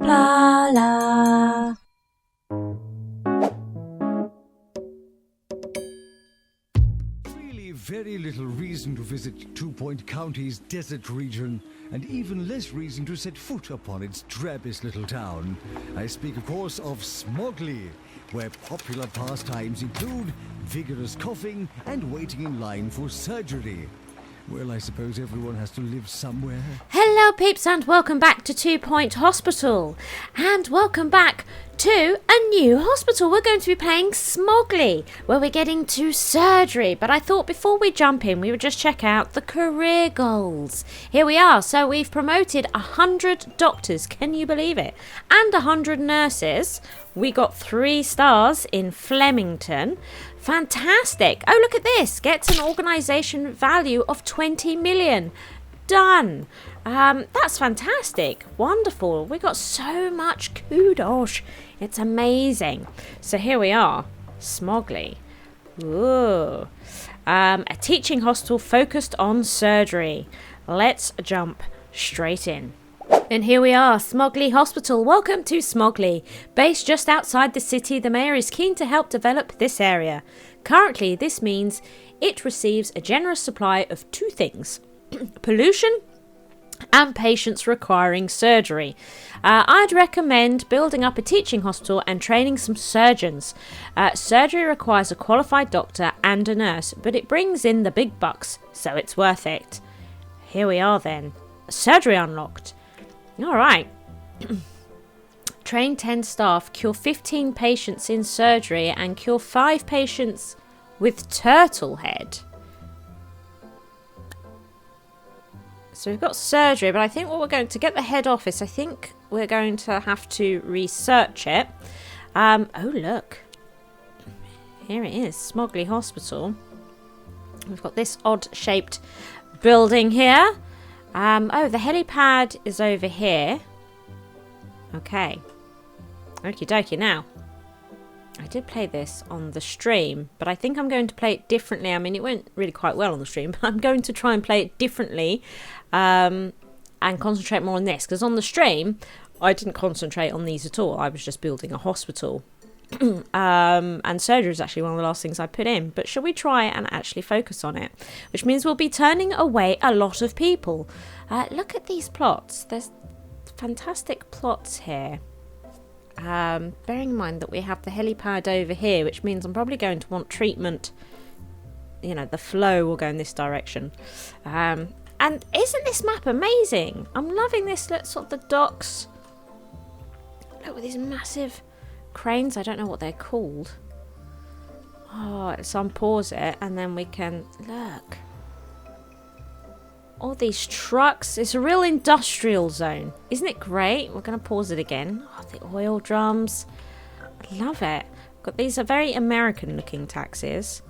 Blarla. Really very little reason to visit 2 Point County's desert region, and even less reason to set foot upon its drabbest little town. I speak, of course, of Smogley, where popular pastimes include vigorous coughing and waiting in line for surgery. Well, I suppose everyone has to live somewhere. Hello peeps and welcome back to 2 Point Hospital. And welcome back to a new hospital. We're going to be playing Smogley, where we're getting to surgery. But I thought before we jump in, we would just check out the career goals. Here we are. So we've promoted 100 doctors, can you believe it? And 100 nurses. We got 3 stars in Flemington. Fantastic. Oh, look at this. Gets an organisation value of 20 million. Done. That's fantastic. Wonderful. We got so much kudosh. It's amazing. So here we are. Smogley. Ooh. A teaching hospital focused on surgery. Let's jump straight in. And here we are, Smogley Hospital. Welcome to Smogley. Based just outside the city, the mayor is keen to help develop this area. Currently, this means it receives a generous supply of 2 things. Pollution and patients requiring surgery. I'd recommend building up a teaching hospital and training some surgeons. Surgery requires a qualified doctor and a nurse, but it brings in the big bucks, so it's worth it. Here we are then. Surgery unlocked. All right. Train 10 staff, cure 15 patients in surgery, and cure 5 patients with turtle head. So we've got surgery, but I think what we're going to get the head office, I think we're going to have to research it. Oh, look. Here it is, Smogley Hospital. We've got this odd-shaped building here. Oh, the helipad is over here. Okay. Okie dokie. Now, I did play this on the stream, but I think I'm going to play it differently. I mean, it went really quite well on the stream, but I'm going to try and play it differently and concentrate more on this. Because on the stream, I didn't concentrate on these at all. I was just building a hospital. And surgery is actually one of the last things I put in. But shall we try and actually focus on it? Which means we'll be turning away a lot of people. Look at these plots. There's fantastic plots here. Bearing in mind that we have the helipad over here, which means I'm probably going to want treatment. You know, the flow will go in this direction. And isn't this map amazing? I'm loving this. Let's sort the docks. Look at these massive cranes. I don't know what they're called. Oh, so unpause it and then we can look. All these trucks. It's a real industrial zone. Isn't it great? We're going to pause it again. Oh, the oil drums. I love it. Got these are very American looking taxis.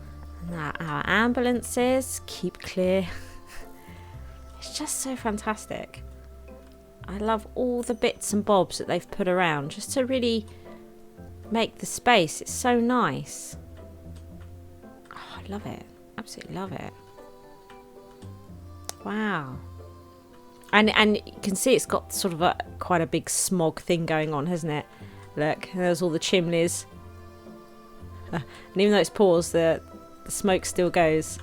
And our ambulances. Keep clear. It's just so fantastic. I love all the bits and bobs that they've put around just to really make the space. It's so nice. Oh, I love it. Absolutely love it. Wow. And you can see it's got sort of quite a big smog thing going on, hasn't it? Look, there's all the chimneys. And even though it's paused, the smoke still goes.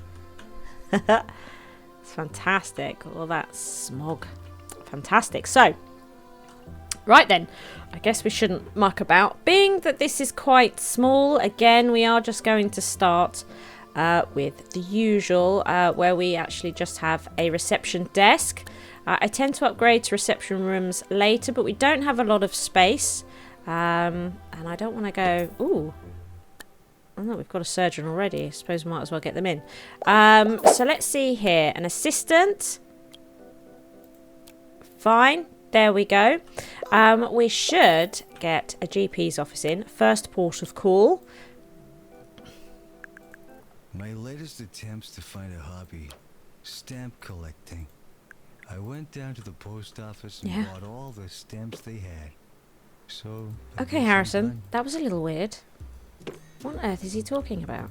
It's fantastic. All that smog. Fantastic. So, right then, I guess we shouldn't muck about. Being that this is quite small, again, we are just going to start with the usual, where we actually just have a reception desk. I tend to upgrade to reception rooms later, but we don't have a lot of space. And I don't want to go... Ooh. Oh, no, we've got a surgeon already. I suppose we might as well get them in. So let's see here. An assistant. Fine. There we go. We should get a GP's office in. First port of call. My latest attempts to find a hobby. Stamp collecting. I went down to the post office and bought all the stamps they had. So... Okay, Harrison. That was a little weird. What on earth is he talking about?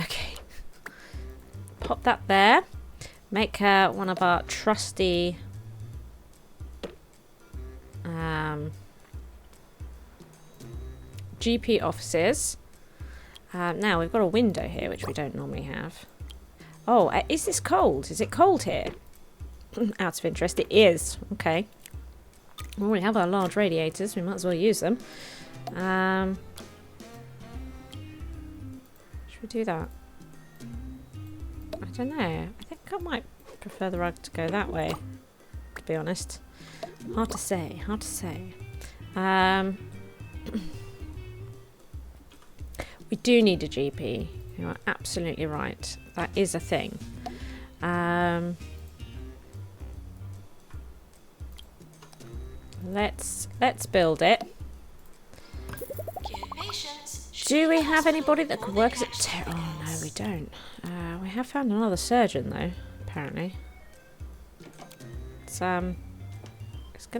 Okay. Pop that there. Make her one of our trusty GP offices. Now we've got a window here, which we don't normally have. Oh, is this cold? Is it cold here? Out of interest, it is. Okay. Well, we have our large radiators. We might as well use them. Should we do that? I don't know. I think I might prefer the rug to go that way, to be honest. Hard to say. Hard to say. We do need a GP. You are absolutely right. That is a thing. Let's build it. Do we have anybody that could work as a oh no, we don't. We have found another surgeon though, apparently. It's going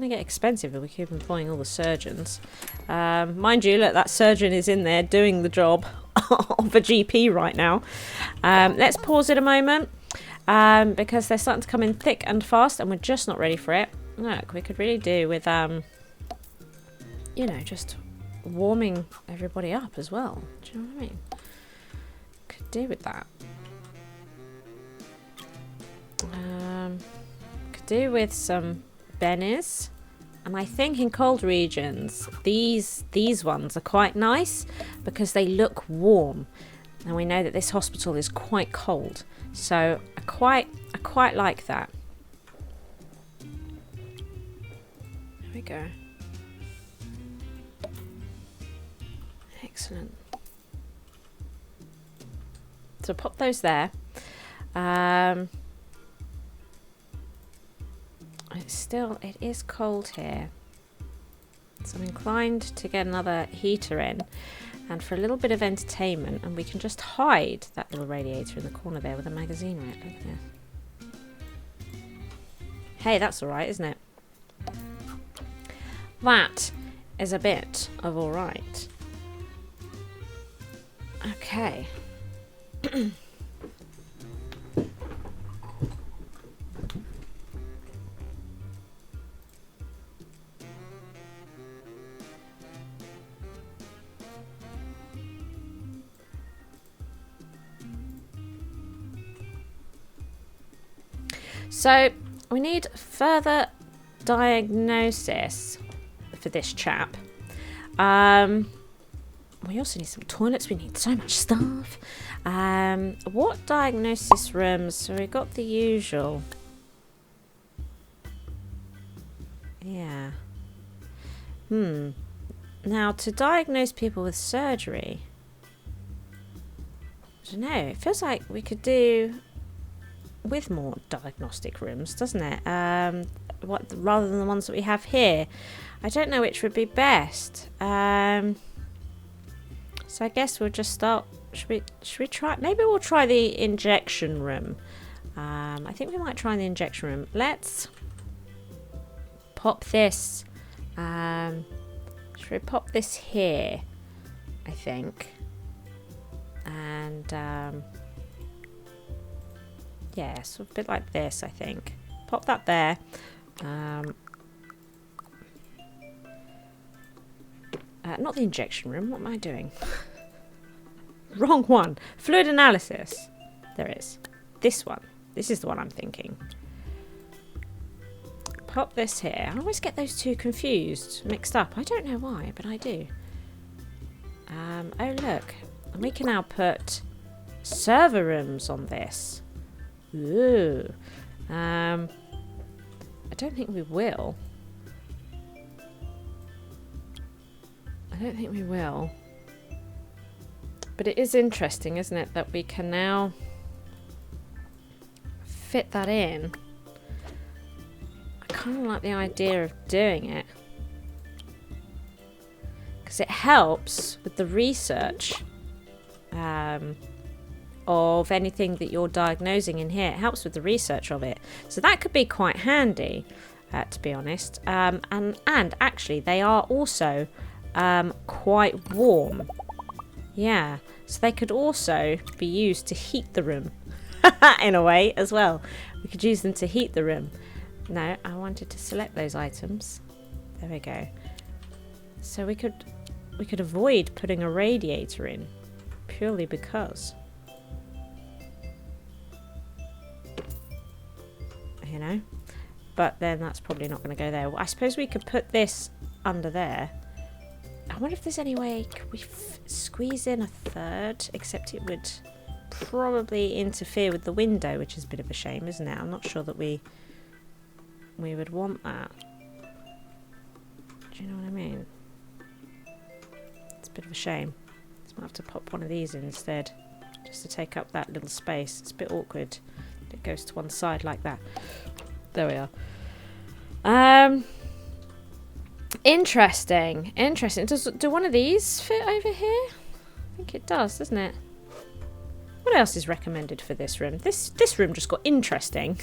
to get expensive if we keep employing all the surgeons. Mind you, look, that surgeon is in there doing the job of a GP right now. Let's pause it a moment because they're starting to come in thick and fast and we're just not ready for it. Look, we could really do with, you know, just warming everybody up as well. Do you know what I mean? Could do with that. Could do with some bennies. And I think in cold regions, these ones are quite nice because they look warm. And we know that this hospital is quite cold. So I quite like that. There we go. Excellent. So pop those there. It is cold here. So I'm inclined to get another heater in. And for a little bit of entertainment, and we can just hide that little radiator in the corner there with a magazine right over there. Hey, that's alright, isn't it? That is a bit of alright. Okay. So we need further diagnosis for this chap. We also need some toilets. We need so much stuff. What diagnosis rooms? So we got the usual. Yeah. Now to diagnose people with surgery, I don't know. It feels like we could do with more diagnostic rooms, doesn't it? Rather than the ones that we have here. I don't know which would be best. So I guess we'll just start. Should we try? Maybe we'll try the injection room. I think we might try the injection room. Let's pop this. Should we pop this here? I think. And yeah, so a bit like this. I think. Pop that there. Not the injection room. What am I doing? Wrong one. Fluid analysis. There is. This one. This is the one I'm thinking. Pop this here. I always get those two confused, mixed up. I don't know why, but I do. Oh, look. And we can now put server rooms on this. Ooh. I don't think we will. I don't think we will. But it is interesting, isn't it, that we can now fit that in. I kind of like the idea of doing it. Because it helps with the research of anything that you're diagnosing in here. It helps with the research of it. So that could be quite handy, to be honest. And actually, they are also quite warm. Yeah, so they could also be used to heat the room in a way as well. We could use them to heat the room. No, I wanted to select those items. There we go. So we could we could avoid putting a radiator in purely because, you know, but then that's probably not going to go there. Well, I suppose we could put this under there. I wonder if there's any way, could we squeeze in a third, except it would probably interfere with the window, which is a bit of a shame, isn't it? I'm not sure that we would want that. Do you know what I mean? It's a bit of a shame. So I might have to pop one of these in instead, just to take up that little space. It's a bit awkward. It goes to one side like that. There we are. Interesting. Do one of these fit over here? I think it does, doesn't it? What else is recommended for this room? This room just got interesting.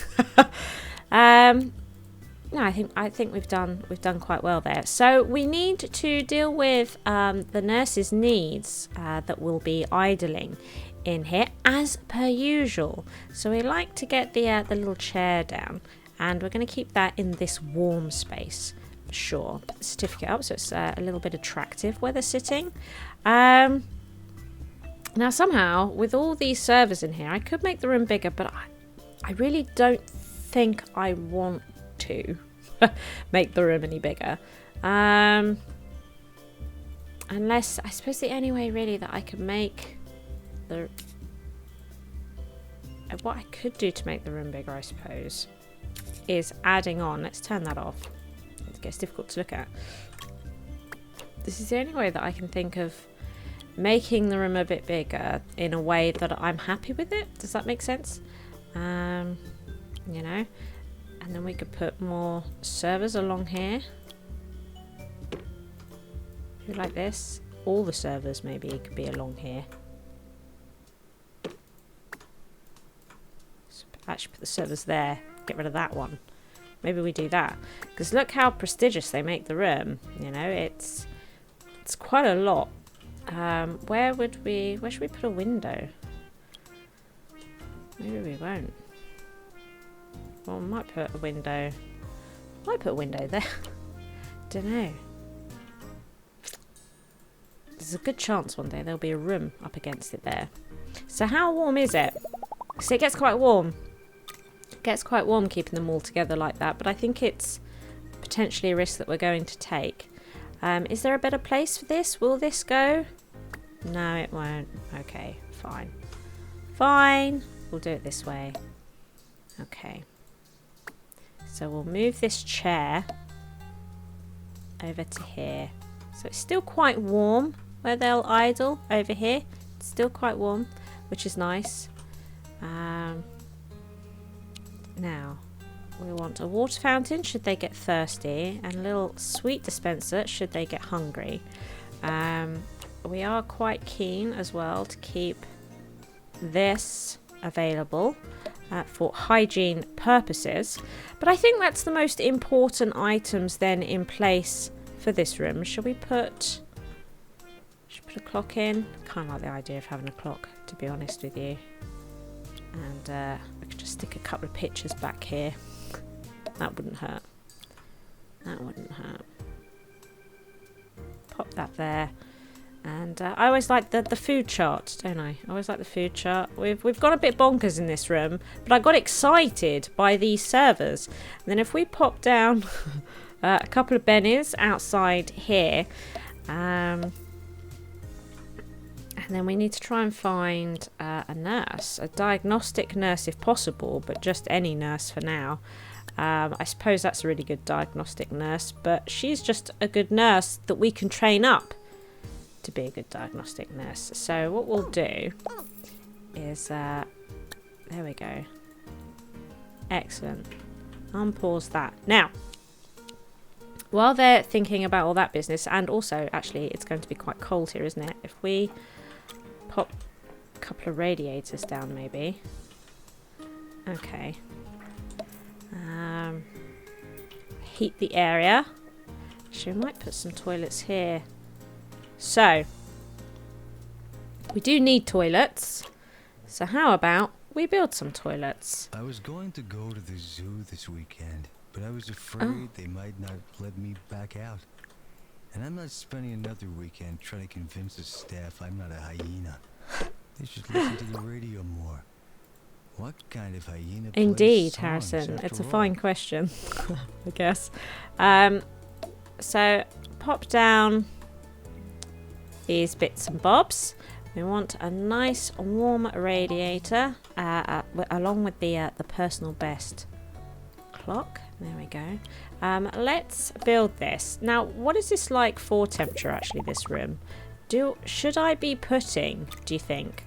No, I think we've done quite well there. So we need to deal with the nurses' needs that will be idling in here as per usual. So we like to get the little chair down, and we're going to keep that in this warm space. Sure, put the certificate up so it's a little bit attractive where they're sitting. Now somehow with all these servers in here, I could make the room bigger, but I really don't think I want to make the room any bigger. Unless, I suppose the only way really that I could make the... What I could do to make the room bigger, I suppose, is adding on... Let's turn that off. It gets difficult to look at. This is the only way that I can think of making the room a bit bigger in a way that I'm happy with it. Does that make sense? You know? And then we could put more servers along here. Like this. All the servers maybe could be along here. So actually put the servers there. Get rid of that one. Maybe we do that. Because look how prestigious they make the room. You know, it's quite a lot. Where should we put a window? Maybe we won't. Well, we might put a window. Might put a window there. Don't know. There's a good chance one day there'll be a room up against it there. So how warm is it? So it gets quite warm. It gets quite warm keeping them all together like that, but I think it's potentially a risk that we're going to take. Is there a better place for this? Will this go? No, it won't. Okay, fine. Fine. We'll do it this way. Okay. So we'll move this chair over to here. So it's still quite warm where they'll idle over here. It's still quite warm, which is nice. Now, we want a water fountain should they get thirsty, and a little sweet dispenser should they get hungry. We are quite keen as well to keep this available for hygiene purposes, but I think that's the most important items then in place for this room. Should we put a clock in? Kind of like the idea of having a clock, to be honest with you. And we could just stick a couple of pictures back here. That wouldn't hurt. That wouldn't hurt. Pop that there. And I always like the food chart, don't I? I always like the food chart. We've gone a bit bonkers in this room, but I got excited by these servers. And then if we pop down a couple of bennies outside here, and then we need to try and find a nurse, a diagnostic nurse if possible, but just any nurse for now. I suppose that's a really good diagnostic nurse, but she's just a good nurse that we can train up to be a good diagnostic nurse. So what we'll do is, there we go. Excellent. Unpause that. Now, while they're thinking about all that business, and also actually it's going to be quite cold here, isn't it? If we pop a couple of radiators down maybe. Okay. Heat the area. Actually, we might put some toilets here. So, we do need toilets. So how about we build some toilets? I was going to go to the zoo this weekend, but I was afraid they might not let me back out. And I'm not spending another weekend trying to convince the staff I'm not a hyena. They should listen to the radio more. What kind of hyena plays Indeed, songs Harrison. after It's a all? fine question, I guess. So, pop down these bits and bobs. We want a nice warm radiator along with the personal best clock. There we go. Let's build this. Now, what is this like for temperature, actually, this room? Should I be putting, do you think,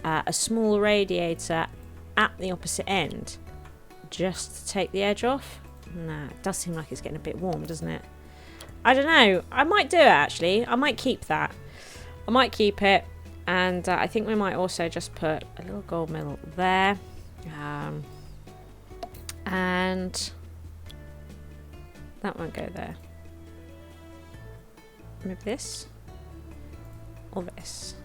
a small radiator at the opposite end just to take the edge off? Nah, it does seem like it's getting a bit warm, doesn't it? I don't know. I might do it, actually. I might keep that. I might keep it. And I think we might also just put a little gold medal there. And that won't go there. Maybe this or this.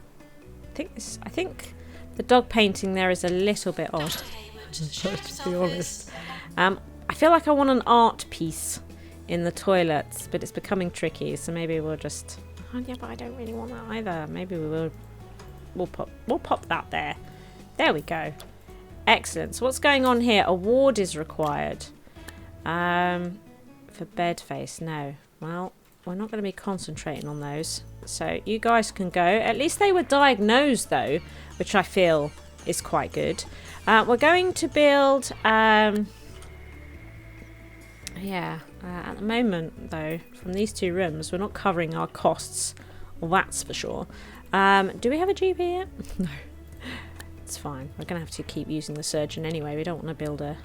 I think the dog painting there is a little bit odd. To be honest, I feel like I want an art piece in the toilets, but it's becoming tricky. So maybe we'll just. Oh yeah, but I don't really want that either. Maybe we will. We'll pop that there. There we go. Excellent. So what's going on here? A ward is required. For bed face, no. Well, we're not going to be concentrating on those. So you guys can go. At least they were diagnosed though, which I feel is quite good. We're going to build. At the moment though, from these two rooms, we're not covering our costs. Well, that's for sure. Do we have a GP yet? No. It's fine. We're going to have to keep using the surgeon anyway. We don't want to build a...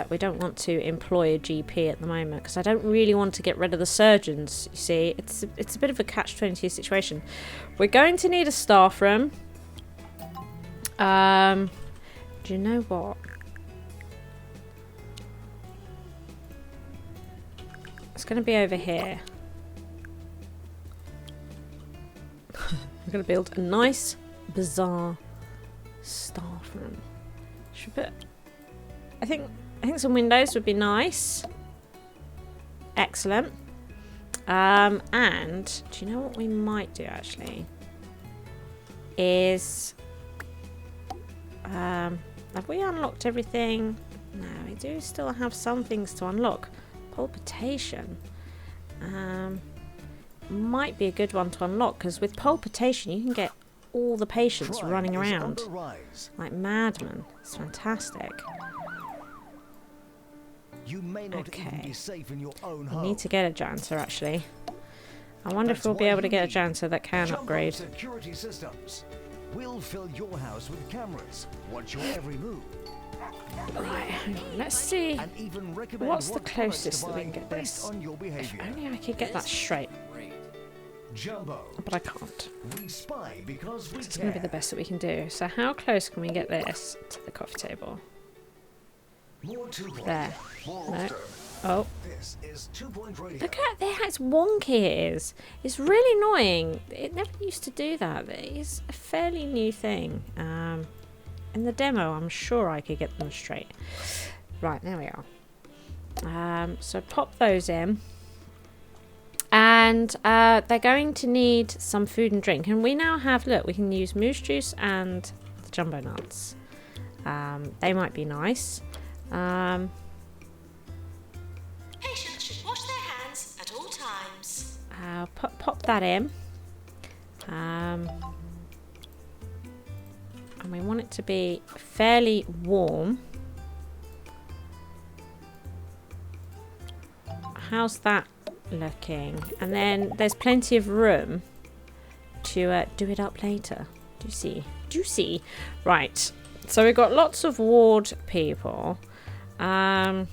we don't want to employ a GP at the moment because I don't really want to get rid of the surgeons. You see, it's a bit of a catch-22 situation. We're going to need a staff room. Do you know what? It's going to be over here. I'm going to build a nice, bizarre staff room. Should put... I think some windows would be nice. Excellent. And do you know what we might do actually? Is have we unlocked everything? No, we do still have some things to unlock. Palpitation. Might be a good one to unlock because with palpitation you can get all the patients running around like madmen. It's fantastic. You may not even be safe in your own home. We need to get a janitor actually. I wonder if we'll be able to get a janitor that can upgrade. Security systems. We'll fill your house with cameras. Watch your every move. Right, hang on. Let's see. What's the closest that we can get this? If only I could get that straight. But I can't. It's going to be the best that we can do. So how close can we get this to the coffee table? There. No. Oh. Look at how it's wonky it is. It's really annoying. It never used to do that. It is a fairly new thing. In the demo, I'm sure I could get them straight. Right, there we are. So pop those in. And they're going to need some food and drink. And we now have, look, we can use moose juice and the jumbo nuts. They might be nice. Patients should wash their hands at all times. Pop that in. And we want it to be fairly warm. How's that looking? And then there's plenty of room to do it up later. Do you see? Right. So we've got lots of ward people. The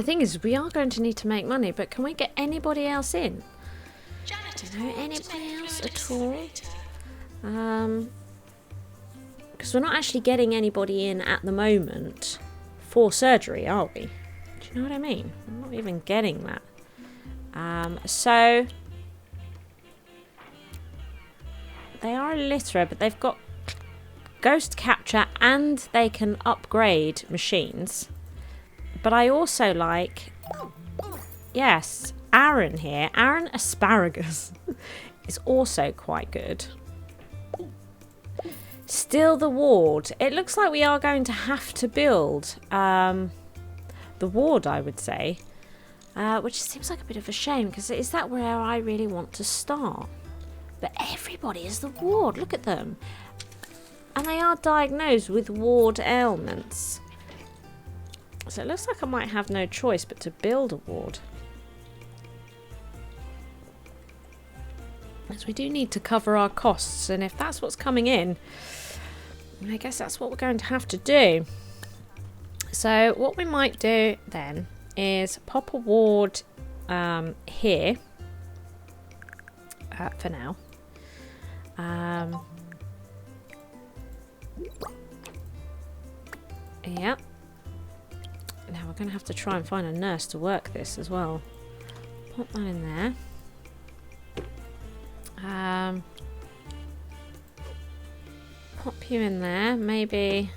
thing is, we are going to need to make money, but can we get anybody else in? Do you know anybody else at all? Because we're not actually getting anybody in at the moment for surgery, are we? Do you know what I mean? I'm not even getting that. So they are a litterer, but they've got ghost capture and they can upgrade machines. But I also like, yes, Aaron here. Aaron Asparagus is also quite good. Still the ward. It looks like we are going to have to build the ward, I would say. Which seems like a bit of a shame, because is that where I really want to start? But everybody is the ward. Look at them. And they are diagnosed with ward ailments. So it looks like I might have no choice but to build a ward. As we do need to cover our costs, and if that's what's coming in, I guess that's what we're going to have to do. So what we might do then is pop a ward here for now. Yep. Now we're going to have to try and find a nurse to work this as well. Pop that in there. Pop you in there, maybe.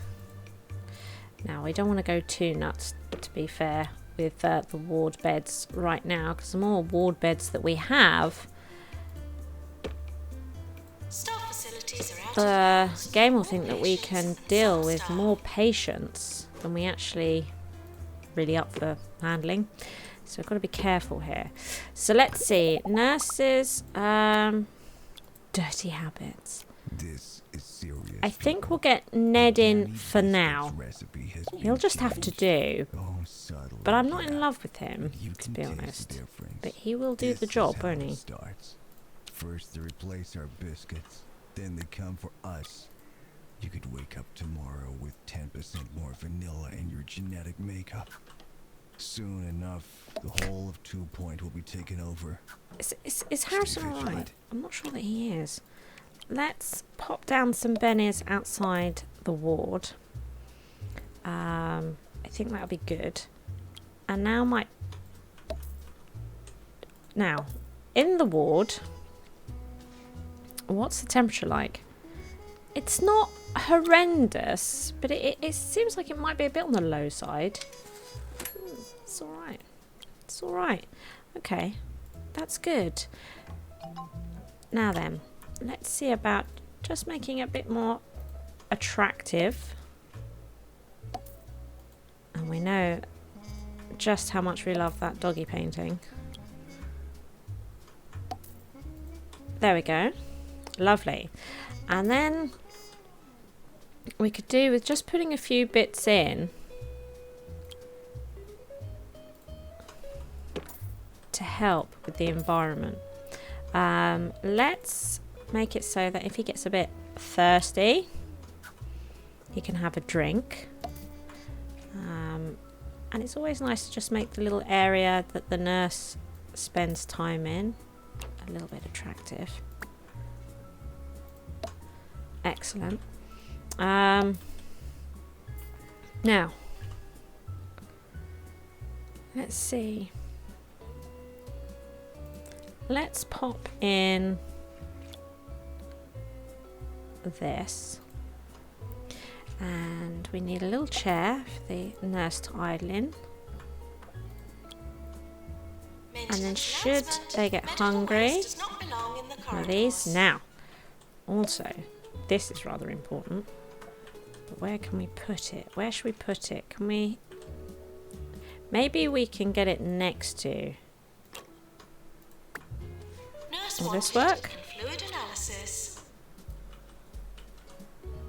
Now we don't want to go too nuts, to be fair, with the ward beds right now, because the more ward beds that we have, Staff facilities are out the game will think that we can deal with more patients than we actually really up for handling. So we've got to be careful here. So let's see. Nurses, dirty habits. This is serious. I think we'll get Ned in for now. He'll just have to do. But I'm not in love with him, to be honest. But he will do the job, won't he? First they replace our biscuits, then they come for us. You could wake up tomorrow with 10% more vanilla in your genetic makeup. Soon enough, the whole of 2 Point will be taken over. Is Harrison alright? I'm not sure that he is. Let's pop down some bennies outside the ward. I think that'll be good. And now Now, in the ward, what's the temperature like? It's not horrendous, but it seems like it might be a bit on the low side. It's alright. It's alright. Okay, that's good. Now then, let's see about just making it a bit more attractive. And we know just how much we love that doggy painting. There we go. Lovely. And then we could do with just putting a few bits in to help with the environment. Let's make it so that if he gets a bit thirsty, he can have a drink. And it's always nice to just make the little area that the nurse spends time in a little bit attractive. Excellent. Now, let's see. Let's pop in this. And we need a little chair for the nurse to idle in. And then should they get hungry, one of these. Now, also, this is rather important. But where can we put it? Where should we put it? Can we... Maybe we can get it next to... Will this work?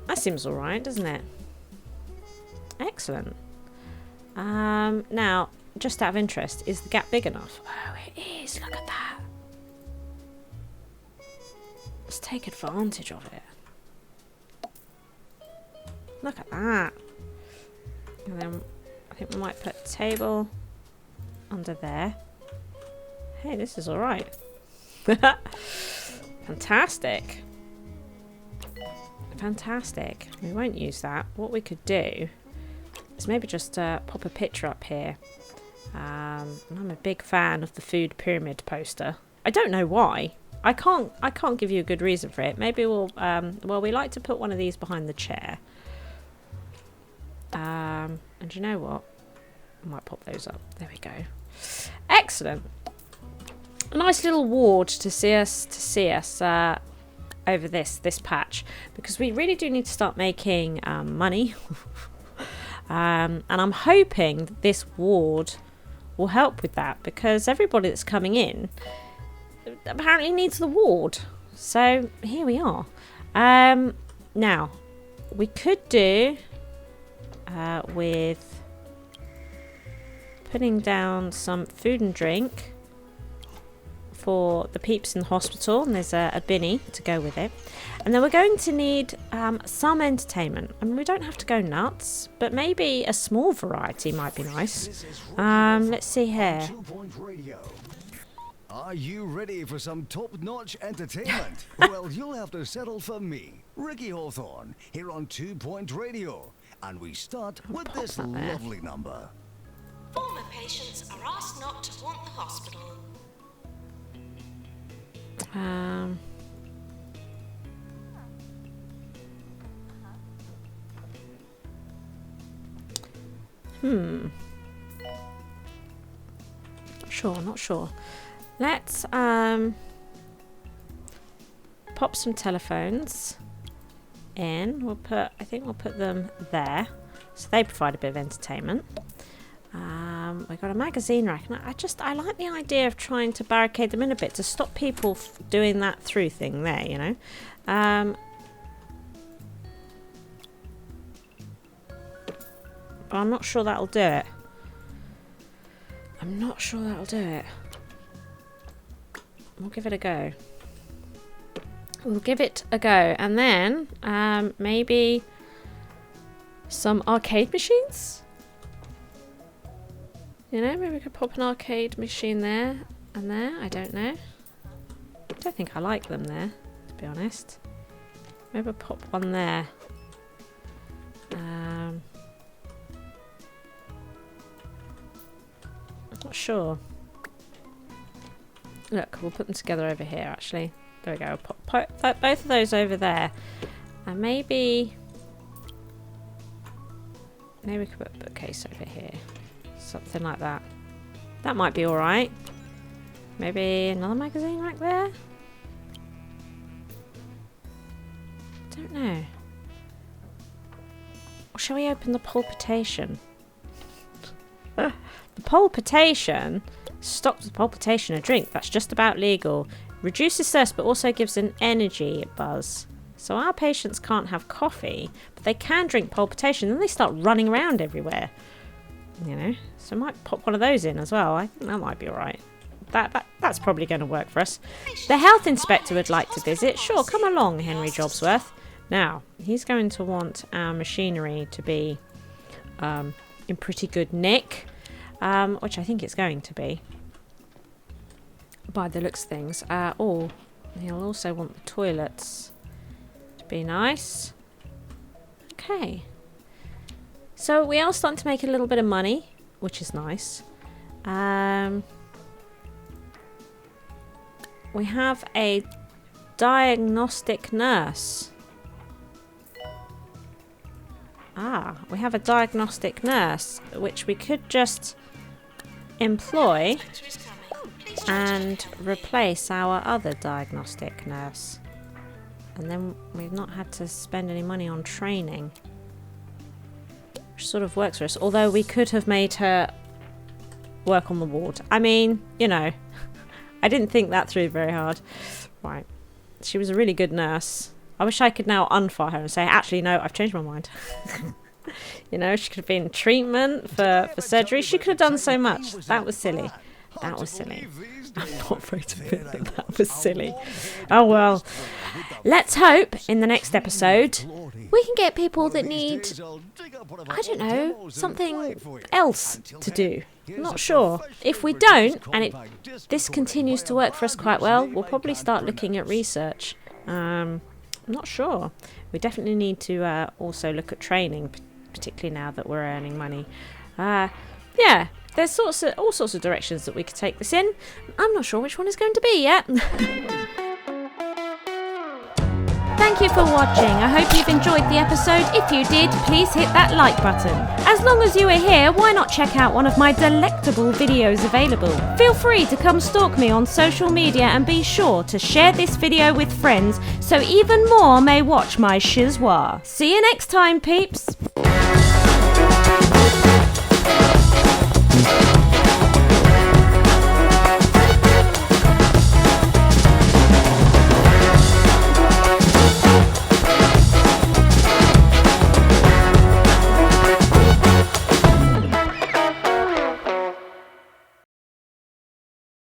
That seems alright, doesn't it? Excellent. Now, just out of interest, is the gap big enough? Oh, it is. Look at that. Let's take advantage of it. Look at that. And then I think we might put a table under there. Hey, this is alright. Fantastic. Fantastic. We won't use that. What we could do is maybe just pop a picture up here. And I'm a big fan of the food pyramid poster. I don't know why. I can't give you a good reason for it. Maybe we'll well, we like to put one of these behind the chair. And you know what? I might pop those up. There we go. Excellent. a nice little ward to see us over this patch, because we really do need to start making money. And I'm hoping that this ward will help with that, because everybody that's coming in apparently needs the ward. So here we are. Now we could do with putting down some food and drink for the peeps in the hospital, and there's a binny to go with it. And then we're going to need some entertainment. I mean, we don't have to go nuts, but maybe a small variety might be nice. Let's see here. Are you ready for some top-notch entertainment? Well, you'll have to settle for me, Ricky Hawthorne, here on 2 Point Radio. And we start with this lovely number. Former patients are asked not to haunt the hospital. Not sure. Let's pop some telephones in. I think we'll put them there, so they provide a bit of entertainment. We've got a magazine rack, and I like the idea of trying to barricade them in a bit to stop people doing that through thing there, you know. But I'm not sure that'll do it. We'll give it a go. And then maybe some arcade machines. You know, maybe we could pop an arcade machine there and there. I don't know. I don't think I like them there, to be honest. Maybe I'll pop one there. I'm not sure. Look, we'll put them together over here, actually. There we go. Pop both of those over there. And maybe we could put a bookcase over here. Something like that. That might be alright. Maybe another magazine rack there? Don't know. Or shall we open the palpitation? The palpitation? Stocked with palpitation, a drink that's just about legal. Reduces thirst but also gives an energy buzz. So our patients can't have coffee, but they can drink palpitation, then they start running around everywhere. You know, so I might pop one of those in as well. I think that might be alright. That's probably going to work for us. The health inspector would like to visit. Sure, come along, Henry Jobsworth. Now, he's going to want our machinery to be in pretty good nick, which I think it's going to be, by the looks of things. Or he'll also want the toilets to be nice. Okay. So we are starting to make a little bit of money, which is nice. We have a diagnostic nurse. We have a diagnostic nurse, which we could just employ and replace our other diagnostic nurse. And then we've not had to spend any money on training. Which sort of works for us. Although we could have made her work on the ward. I mean, you know, I didn't think that through very hard. Right. She was a really good nurse. I wish I could now unfire her and say, actually, no, I've changed my mind. You know, she could have been treatment for surgery. She could have done so much. That was silly. I'm not afraid to admit that. That was silly. Oh, well. Let's hope in the next episode we can get people that need, I don't know, something else to do. I'm not sure. If we don't, and this continues to work for us quite well, we'll probably start looking at research. I'm not sure. We definitely need to also look at training, particularly now that we're earning money. Yeah, there's all sorts of directions that we could take this in. I'm not sure which one is going to be yet. Thank you for watching. I hope you've enjoyed the episode. If you did, please hit that like button. As long as you are here, why not check out one of my delectable videos available? Feel free to come stalk me on social media and be sure to share this video with friends so even more may watch my SHIZWAH. See you next time, peeps!